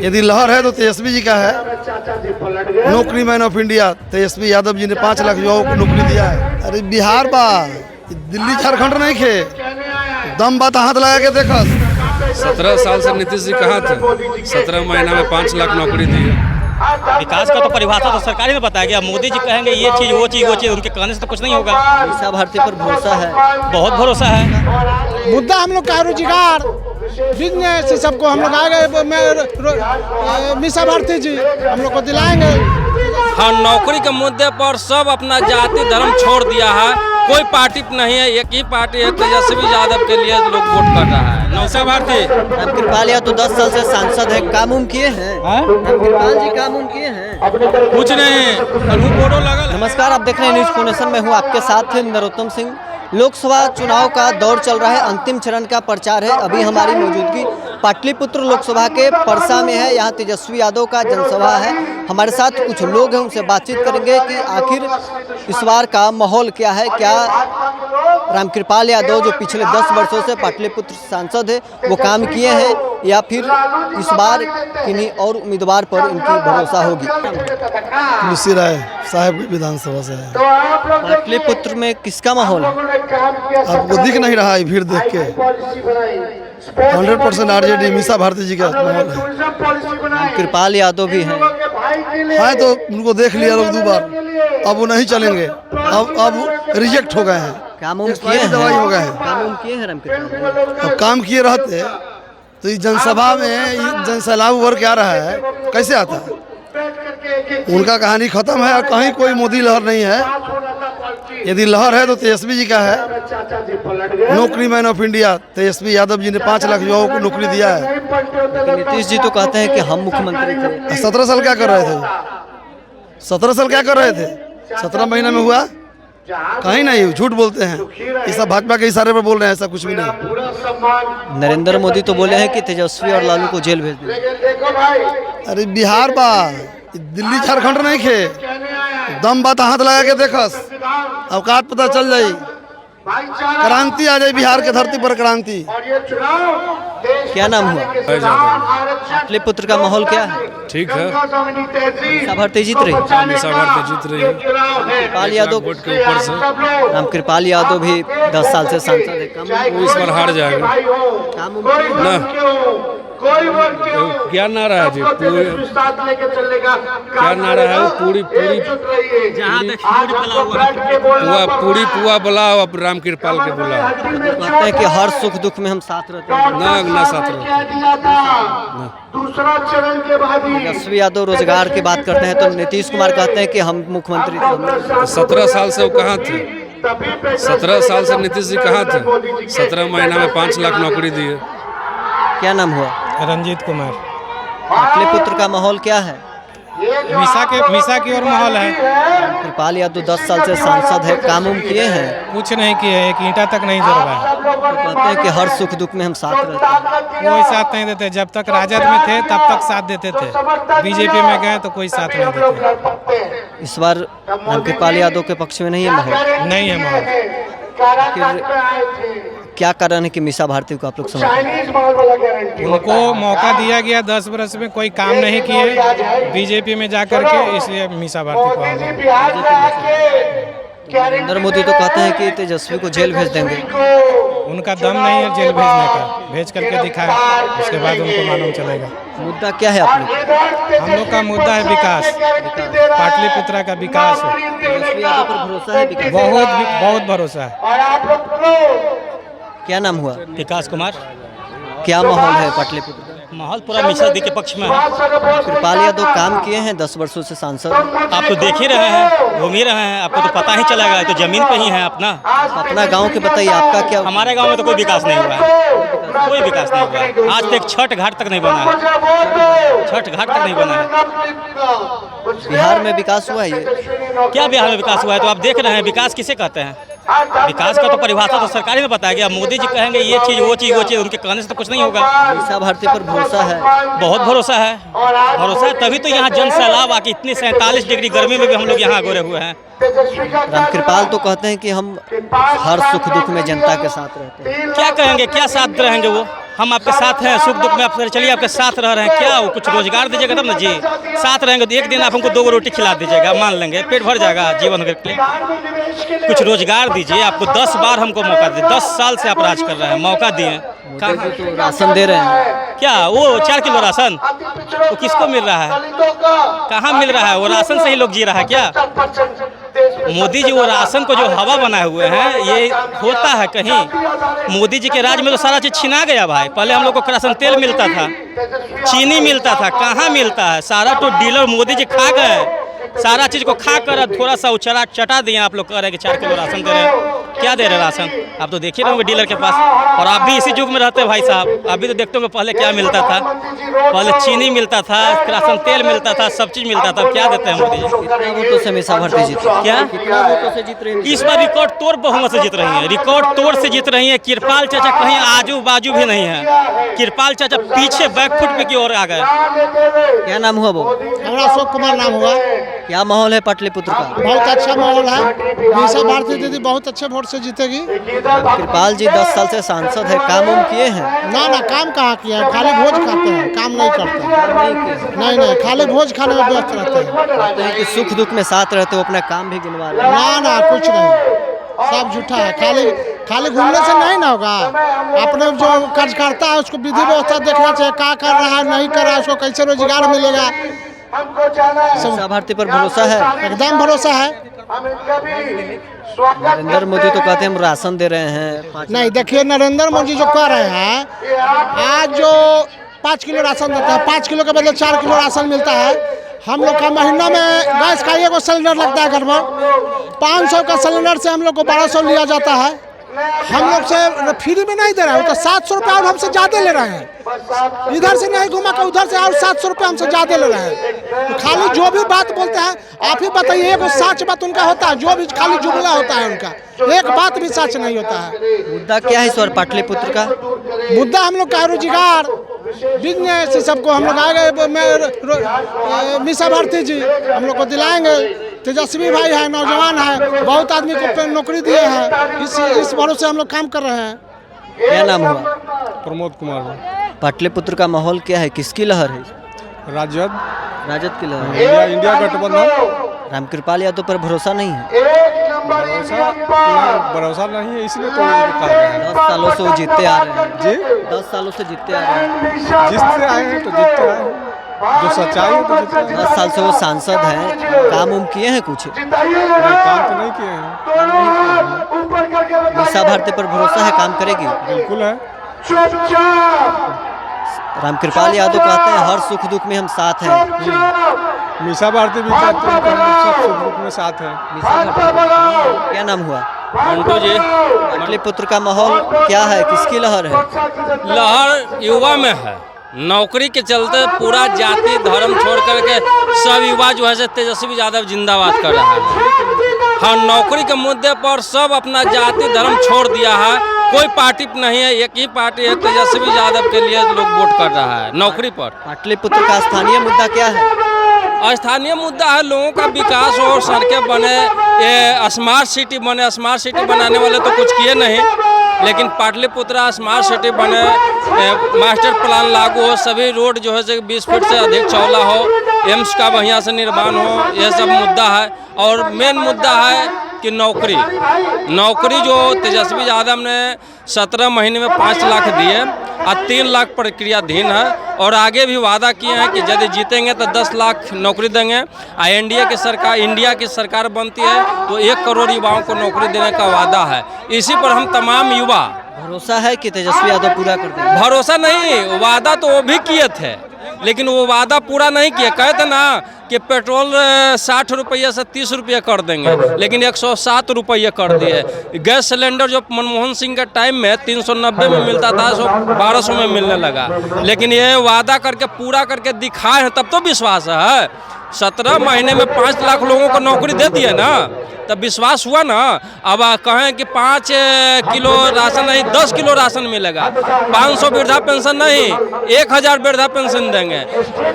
यदि लहर है तो तेजस्वी जी का है। नौकरी man of India Tejashwi Yadav ji ने 5 लाख युवाओं को नौकरी दिया है। अरे बिहार बा, दिल्ली झारखंड नहीं खे, दम बात हाथ लगा के देखो। 17 साल से नीतीश जी कहाँ थे? 17 महीना में 5 लाख नौकरी दी है। विकास का तो परिभाषा तो सरकार ही ने बताया गया। मोदी जी कहेंगे ये चीज़ वो चीज़ उनके कहने से तो कुछ नहीं होगा। मीसा भारती पर भरोसा है, बहुत भरोसा है। मुद्दा हम लोग का रोजगार, बिजनेस, सबको हम लोग आगे मीसा भारती जी हम लोग को दिलाएंगे। हाँ, नौकरी के मुद्दे पर सब अपना जाति धर्म छोड़ दिया है। कोई पार्टी नहीं है, एक ही पार्टी है, तेजस्वी यादव के लिए लोग वोट कर रहा है। मीसा भारती। रामकृपाल यादव तो 10 साल से सांसद है, काम उम किए हैं? रामकृपाल जी काम उम किए हैं? कुछ नहीं, बोर्डो लगा। नमस्कार, आप देख रहे हैं न्यूज़ फोनेशन में हूँ आपके साथ नरोत्तम सिंह। लोकसभा चुनाव का दौर चल रहा है, अंतिम चरण का प्रचार है। अभी हमारी मौजूदगी पाटलिपुत्र लोकसभा के परसा में है। यहाँ तेजस्वी यादव का जनसभा है। हमारे साथ कुछ लोग हैं, उनसे बातचीत करेंगे कि आखिर इस बार का माहौल क्या है। क्या रामकृपाल यादव जो पिछले 10 वर्षों से पाटलिपुत्र सांसद है वो काम किए हैं, या फिर इस बार किन्हीं और उम्मीदवार पर इनकी भरोसा होगी। तुलसी राय साहब विधानसभा से है। पाटलिपुत्र में किसका माहौल है? आपको दिख नहीं रहा है भीड़ देख के? 100% आरजेडी मीसा भारती जी का माहौल है। कृपाल यादव भी हैं। हाँ, तो उनको देख लिया लोग 2 बार, अब वो नहीं चलेंगे। अब रिजेक्ट हो गए हैं, काम उम किए हैं, दवाई हो गए हैं। काम उम किए हैं रामकृपाल। अब काम किए रहते तो इस जनसभा में जनसैलाब उभर के आ रहा है, कैसे आता है? उनका कहानी खत्म है और कहीं कोई मोदी लहर नहीं है। यदि लहर है तो तेजस्वी जी का है। नौकरी man of India Tejashwi Yadav ji ने 5 लाख युवाओं को नौकरी दिया है। नीतीश जी तो कहते हैं कि हम मुख्यमंत्री थे। 17 साल क्या कर रहे थे? 17 साल क्या कर रहे थे? 17 महीना में हुआ कहीं नहीं। झूठ बोलते हैं, ये सब भाजपा के इशारे पर बोल रहे हैं, ऐसा कुछ भी नहीं। नरेंद्र मोदी तो बोले हैं कि तेजस्वी और लालू को जेल भेज दें। अरे बिहार बा, दिल्ली झारखंड नहीं खे, दम बात हाथ लगा के देखो, औकात पता चल जाई। क्रांति आ जाए बिहार के धरती पर, क्रांति। क्या नाम हुआ? पाटलिपुत्र का माहौल क्या है? ठीक है, मीसा भारती जीत रही। मीसा भारती जीत रही है। रामकृपाल यादव वोट के ऊपर से रामकृपाल यादव भी 10 साल से सांसद है। वो इस बार हार जाएगा काम ना। क्या नारा है जी? क्या नारा है? पूरी पुआ बुलाओ, अब रामकृपाल के बुलाओ। कहते हैं कि हर सुख दुख में हम साथ रहते हैं। ना साथ रहते। तेजस्वी यादव रोजगार की बात करते हैं तो नीतीश कुमार कहते हैं कि हम मुख्यमंत्री थे। 17 साल से वो कहाँ थे? 17 साल से नीतीश जी कहाँ थे? 17 महीना में 5 लाख नौकरी दी है। क्या नाम हुआ? रंजीत कुमार। पाटलिपुत्र का माहौल क्या है? मीसा की ओर माहौल है। कृपाल यादव 10 साल से सांसद है, काम उम किए हैं? कुछ नहीं किए, एक ईंटा तक नहीं जोड़वा है। तो कहते हैं कि हर सुख दुख में हम साथ रहते हैं। कोई साथ नहीं देते। जब तक राजद में थे तब तक साथ देते थे, बीजेपी में गए तो कोई साथ नहीं देते। इस बार रामकृपाल यादव के पक्ष में नहीं है माहौल? नहीं है माहौल। क्या कारण है कि मीसा भारती को आप लोग समझते हैं? उनको मौका दिया गया 10 वर्ष में, कोई काम नहीं किए बीजेपी में जा करके, इसलिए मीसा भारती को नरेंद्र मोदी तो कहते हैं कि तेजस्वी को जेल भेज देंगे। उनका दम नहीं है जेल भेजने का। भेज करके दिखाए, उसके बाद उनको मालूम चलेगा। मुद्दा क्या है आप लोग? हम लोग का मुद्दा है विकास, पाटलिपुत्रा का विकास है। तेजस्वी यादव पर भरोसा है? विकास बहुत भरोसा है। क्या नाम हुआ? विकास कुमार। क्या माहौल है पाटलिपुत्र? माहौल पूरा मीसा दी के पक्ष में है। कृपाल यादव काम किए हैं 10 वर्षों से सांसद। आप तो देख ही रहे हैं, घूम ही रहे हैं, आपको तो पता ही चलेगा। तो जमीन पे ही है अपना। अपना गांव के बताइए, आपका क्या? हमारे गांव में तो कोई विकास नहीं हुआ है, कोई विकास नहीं हुआ है। आज तक छठ घाट तक नहीं बना है, छठ घाट तक नहीं बना है। बिहार में विकास हुआ है? ये क्या बिहार में विकास हुआ है? तो आप देख रहे हैं, विकास किसे कहते हैं? विकास का तो परिभाषा तो सरकार ही ने बताया गया। मोदी जी कहेंगे ये चीज़ वो चीज़ उनके कहने से तो कुछ नहीं होगा। मीसा भारती पर भरोसा है? बहुत भरोसा है, भरोसा है, तभी तो यहाँ जन सैलाब आके इतनी 47 डिग्री गर्मी में भी हम लोग यहाँ गोरे हुए हैं। रामकृपाल तो कहते हैं कि हम हर सुख दुख में जनता के साथ रहते हैं। क्या कहेंगे, क्या साथ रहेंगे वो? हम आपके साथ हैं, सुख दुख में आपसे चलिए आपके साथ रह रहे हैं, क्या वो कुछ रोजगार दीजिएगा तब ना जी। साथ रहेंगे तो एक दिन आप हमको 2 रोटी खिला दीजिएगा, मान लेंगे, पेट भर जाएगा जीवन भर के लिए। कुछ रोजगार दीजिए, आपको 10 बार हमको मौका दिए, 10 साल से आप राज कर रहे हैं, मौका दिए। मोदी जी तो राशन दे रहे हैं, क्या वो 4 किलो राशन वो किसको मिल रहा है? कहाँ मिल रहा है? वो राशन से ही लोग जी रहा है क्या? मोदी जी वो राशन को जो हवा बनाए हुए हैं, ये होता है कहीं? मोदी जी के राज में तो सारा चीज़ छिना गया भाई। पहले हम लोग को राशन तेल मिलता था, चीनी मिलता था, कहाँ मिलता है? सारा तो डीलर मोदी जी खा गए, सारा चीज़ को खा कर थोड़ा सा उचरा चटा दिए। आप लोग कह रहे हैं कि 4 किलो राशन दे रहे हैं, क्या दे रहे हैं राशन? आप तो देख ही रहे होंगे डीलर के पास, और आप भी इसी युग में रहते हैं भाई साहब। आप भी तो देखते होंगे पहले क्या मिलता था, पहले चीनी मिलता था, राशन तेल मिलता था, सब चीज़ मिलता था। क्या देते हैं मोदी जी? कितना वोटों से मीसा भारती जीती? क्या कितना वोटों से जीत रही है? इस बार रिकॉर्ड तोड़ बहुमत से जीत रही है, रिकॉर्ड तोड़ से जीत रही है। कृपाल चाचा कहीं आजू बाजू भी नहीं है, कृपाल चाचा पीछे बैकफुट पे की ओर आ गए। क्या नाम हुआ वो? हमारा अशोक कुमार नाम हुआ। क्या माहौल है पाटलिपुत्र का? बहुत अच्छा माहौल है, मीसा भारती दीदी बहुत अच्छे वोट से जीतेगी। कृपाल जी 10 साल से सांसद है, काम उम किए हैं? ना काम कहाँ किया है, खाली भोज खाते हैं, काम नहीं करते हैं। नहीं, खाली भोज खाने में व्यस्त रहते हैं। कहते हैं कि सुख दुख में साथ रहते हो, अपना काम भी गिनवा रहे हैं। ना कुछ नहीं, सब झूठा है। खाली घूमने से नहीं ना होगा। अपने जो कार्यकर्ता है उसको विधि व्यवस्था देखना चाहिए, क्या कर रहा है, नहीं कर रहा है, उसको कैसे रोजगार मिलेगा। मीसा भारती पर भरोसा है? एकदम भरोसा है। नरेंद्र मोदी तो कहते हैं हम राशन दे रहे हैं। नहीं, देखिए नरेंद्र मोदी जो कह रहे हैं, आज जो 5 किलो राशन देता है, 5 किलो के बदले 4 किलो राशन मिलता है। हम लोग का महीना में गैस का 1 सिलेंडर लगता है घर में, 500 का सिलेंडर से हम लोग को 1200 लिया जाता है। हम लोग से फ्री में नहीं दे रहे हैं, तो 700 रुपये और हमसे ज़्यादा ले रहे हैं। इधर से नहीं घुमा कर उधर से और 700 रुपये हमसे ज़्यादा ले रहे हैं। तो खाली जो भी बात बोलते हैं, आप ही बताइए, एक सच बात उनका होता है, जो भी खाली जुमला होता है उनका, एक बात भी सच नहीं होता है। मुद्दा क्या है इस बार पाटलिपुत्र का? मुद्दा हम लोग का रोजगार, बिजनेस, सबको हम लोग आएंगे। मीसा भारती जी हम लोग को दिलाएंगे। तेजस्वी भाई है, नौजवान है, बहुत आदमी को नौकरी दिए हैं। इस भरोसे हम लोग काम कर रहे हैं। क्या नाम हुआ? प्रमोद कुमार। पाटलिपुत्र का माहौल क्या है, किसकी लहर है? राजद, राजद की लहर है। इंडिया गठबंधन। रामकृपाल यादव पर भरोसा नहीं है? भरोसा नहीं है, इसलिए तो कह रहे हैं। 10 सालों से वो जीतते आ रहे हैं जी, 10 सालों से जीतते आ रहे हैं। जिससे आए हैं तो जीतते आए हैं, जो सच्चाई है तो जीतते हैं। 10 साल से वो सांसद हैं, काम उम किए हैं कुछ? काम तो नहीं किए हैं। मीसा भारती पर भरोसा है, काम करेगी? बिल्कुल है। रामकृपाल यादव कहते हैं हर सुख दुख में हम साथ हैं। मीसा भारती भी कहते हैं कि हम लोग सब सुख दुख में साथ हैं। मीसा भारती, क्या नाम हुआ? मंटू जी, पाटलिपुत्र का माहौल क्या है, किसकी लहर है? लहर युवा में है। नौकरी के चलते पूरा जाति धर्म छोड़ करके सब युवा जो है तेजस्वी यादव जिंदाबाद कर रहा है। हाँ, नौकरी के मुद्दे पर सब अपना जाति धर्म छोड़ दिया है। कोई पार्टी नहीं है, एक ही पार्टी है, तेजस्वी यादव के लिए लोग वोट कर रहा है नौकरी पर। पाटलिपुत्र का स्थानीय मुद्दा क्या है? स्थानीय मुद्दा है लोगों का विकास हो, सड़कें बने, ये स्मार्ट सिटी बने। स्मार्ट सिटी बनाने वाले तो कुछ किए नहीं, लेकिन पाटलिपुत्र स्मार्ट सिटी बने, मास्टर प्लान लागू हो, सभी रोड जो है 20 फीट से अधिक चौड़ा हो, एम्स का बढ़िया से निर्माण हो, यह सब मुद्दा है। और मेन मुद्दा है कि नौकरी जो तेजस्वी यादव ने 17 महीने में 5 लाख दिए और 3 लाख प्रक्रियाधीन है, और आगे भी वादा किए हैं कि यदि जीतेंगे तो 10 लाख नौकरी देंगे। इंडिया की सरकार बनती है तो 1 करोड़ युवाओं को नौकरी देने का वादा है। इसी पर हम तमाम युवा, भरोसा है कि तेजस्वी यादव पूरा कर देंगे? भरोसा नहीं, वादा तो वो भी किए थे, लेकिन वो वादा पूरा नहीं किए। कहे थे ना कि पेट्रोल 60 रुपये से 30 रुपये कर देंगे, लेकिन 107 रुपये कर दिए। गैस सिलेंडर जो मनमोहन सिंह के टाइम में 390 में मिलता था, 1200 में मिलने लगा। लेकिन ये वादा करके पूरा करके दिखाए हैं, तब तो विश्वास है। 17 महीने में 5 लाख लोगों को नौकरी दे दिए ना, तब विश्वास हुआ ना। अब कहें कि 5 किलो राशन नहीं 10 किलो राशन मिलेगा, 500 वृद्धा पेंशन नहीं 1000 वृद्धा पेंशन देंगे,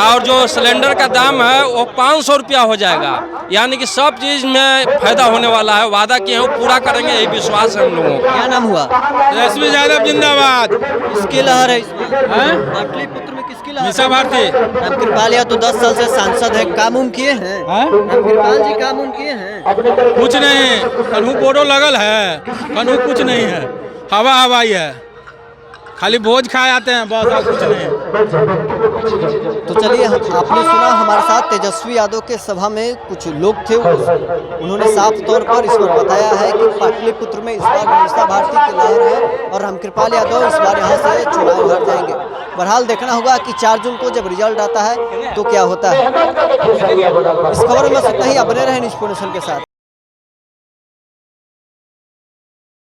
और जो सिलेंडर का दाम है वो 500 रुपया हो जाएगा। यानी कि सब चीज़ में फायदा होने वाला है। वादा किए हैं वो पूरा करेंगे, यही विश्वास है हम लोगों का। क्या नाम हुआ? तेजस्वी यादव जिंदाबाद। किसकी लहर है इसमें? पाटलिपुत्र में किसकी लहर? मीसा भारती। रामकृपाल यादव तो 10 साल से सांसद है, काम उम किए हैं? रामकृपाल जी काम उम किए हैं? कुछ नहीं, कन्हू बोरो लगल है, कन्हू कुछ नहीं है, हवा हवाई है, खाली भोज खाए आते हैं बस, और कुछ नहीं। तो चलिए, आपने सुना हमारे साथ तेजस्वी यादव के सभा में कुछ लोग थे, उन्होंने साफ तौर पर इस पर बताया है कि पाटलिपुत्र में इस बार मीसा भारती की लहर है और रामकृपाल यादव इस बार यहाँ से चुनाव लड़ जाएंगे। बहरहाल देखना होगा कि 4 जून को जब रिजल्ट आता है तो क्या होता है। इस खबर में बस इतना ही, आप बने रहें न्यूज़ नेशन के साथ।